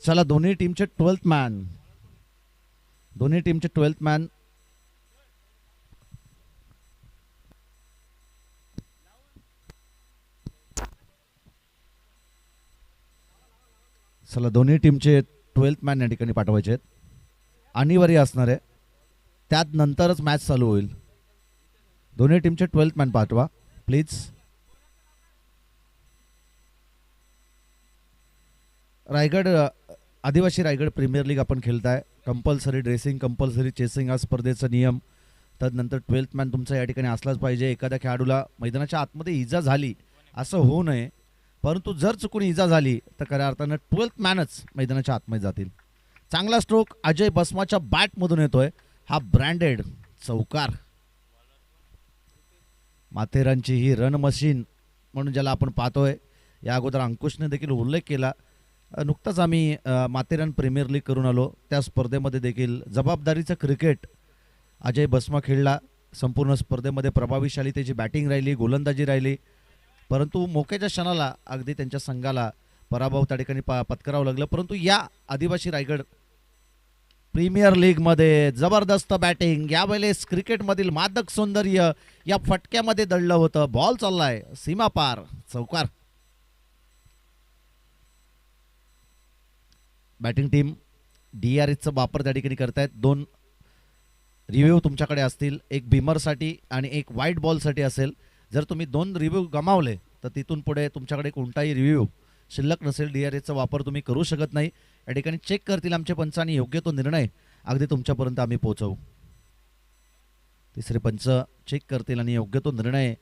चला दोन्ही टीमचे 12th मॅन, दोन्ही टीमचे 12th मॅन चला दोन्ही टीमचे 12th मॅन या ठिकाणी पाठवायचे आहेत. अनिवार्य असणार आहे, त्यात नंतरच मॅच चालू होईल. दोन्ही टीमचे 12th मॅन पाठवा प्लीज. रायगड आदिवासी रायगड प्रीमियर लीग आपण खेळताय. कंपल्सरी ड्रेसिंग, कंपल्सरी चेसिंग हा स्पर्धेचा नियम. त्यानंतर 12th मॅन तुमचा या ठिकाणी असलाच पाहिजे. एखाद्या खेळाडूला मैदानाच्या आतमध्ये इजा झाली असं होऊ नये, परंतु जर चुकून इजा झाली तर खऱ्या अर्थानं 12th मॅनच मैदानाच्या आतमध्ये जातील. चांगला स्ट्रोक अजय बसमाच्या बॅटमधून येतोय. हा ब्रँडेड चौकार. माथेरानची ही रन मशीन म्हणून ज्याला आपण पाहतोय, या अगोदर अंकुशने देखील उल्लेख केला. नुकताच आम्ही माथेरान प्रीमियर लीग करून आलो. त्या स्पर्धेमध्ये देखील जबाबदारीचं क्रिकेट अजय बसमा खेळला. संपूर्ण स्पर्धेमध्ये प्रभावीशाली त्याची बॅटिंग राहिली, गोलंदाजी राहिली, परंतु मोक्याच्या क्षणाला अगदी त्यांच्या संघाला पराभव त्या ठिकाणी पत्करावं लागलं. परंतु या आदिवासी रायगड प्रीमियर लीगमध्ये जबरदस्त बॅटिंग. यावेळेस क्रिकेटमधील मादक सौंदर्य या फटक्यामध्ये दडलं होतं. बॉल चाललाय सीमा पार, चौकार. बॅटिंग टीम DRSचा वापर त्या ठिकाणी करतायत. 2 रिव्ह्यू तुमच्याकडे असतील, एक बिमरसाठी आणि एक व्हाईट बॉलसाठी असेल. जर तुम्ही 2 रिव्ह्यू गमावले तर तिथून पुढे तुमच्याकडे कोणताही रिव्ह्यू शिल्लक नसेल. DRSचा वापर तुम्ही करू शकत नाही. या ठिकाणी चेक करतील आमचे पंच आणि योग्य तो निर्णय अगदी तुमच्यापर्यंत आम्ही पोहोचवू. तिसरे पंच चेक करतील आणि योग्य तो निर्णय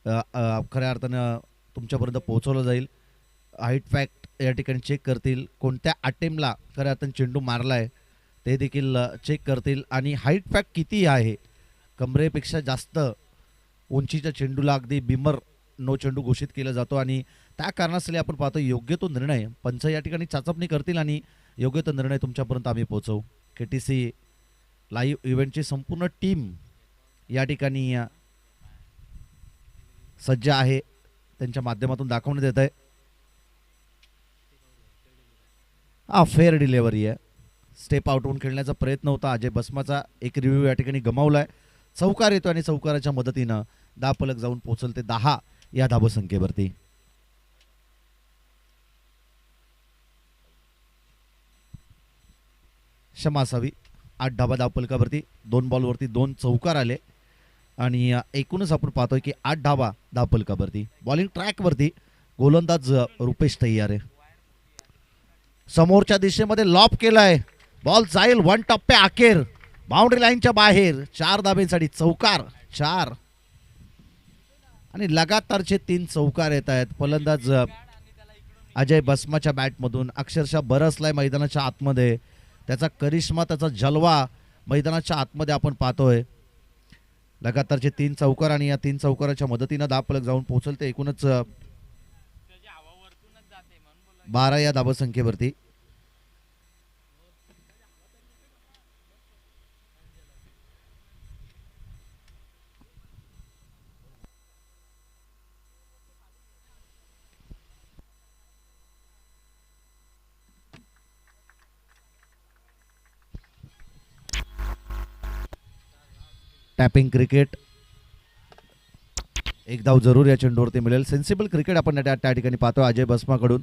खऱ्या अर्थानं तुमच्यापर्यंत पोहोचवला जाईल. हाईट फॅक्ट या ठिकाणी चेक करतील. कोणत्या अटेम्पला खऱ्या अर्थानं चेंडू मारलाय ते देखील चेक करतील. आणि हाईट फॅक्ट किती आहे, कमरेपेक्षा जास्त उंचीच्या चेंडूला अगदी बिमर नो चेंडू घोषित केला जातो. आणि त्या कारणासाठी आपण पाहतो योग्य तो निर्णय पंच या ठिकाणी चाचपणी करतील आणि योग्य तो निर्णय तुमच्यापर्यंत आम्ही पोहोचवू. KTC लाईव्ह इव्हेंटची संपूर्ण टीम या ठिकाणी सज्ज आहे, त्यांच्या माध्यमातून दाखवण्यात येत आहे. फेअर डिलेव्हरी आहे. स्टेप आउट होऊन खेळण्याचा प्रयत्न होता अजय बसमाचा. एक रिव्ह्यू या ठिकाणी गमावलाय. चौकार येतो आणि चौकाराच्या मदतीनं धावफलक जाऊन पोहोचलते 10 या धावसंख्येवरती. क्षमा असावी. 8 धावा धावफलकावरती. 2 बॉलवरती 2 चौकार आले आणि एकूणच आपण पाहतोय की 8 धावा धावफलकावरती. बॉलिंग ट्रॅकवरती गोलंदाज रुपेश तय्यार आहे. समोरच्या दिशेमध्ये लॉप केलाय. बॉल जाईल 1 टप्प्या अखेर बाउंड्री लाईनच्या बाहेर. 4 धाब्यांसाठी चौकार. 4 आणि लगातारचे 3 चौकार येत आहेत. फलंदाज अजय बसमाच्या बॅटमधून अक्षरशः बरसलाय मैदानाच्या आतमध्ये. त्याचा करिश्मा, त्याचा जलवा मैदानाच्या आतमध्ये आपण पाहतोय. लगातारचे 3 चौकार आणि या 3 चौकाराच्या मदतीनं धावफलक जाऊन पोहोचलते एकूणच 12 या धावसंख्येवरती. टॅपिंग क्रिकेट, एक धाव जरूर या चेंडूवरती मिळेल. सेन्सिबल क्रिकेट आपण त्या ठिकाणी पाहतोय अजय बसमाकडून.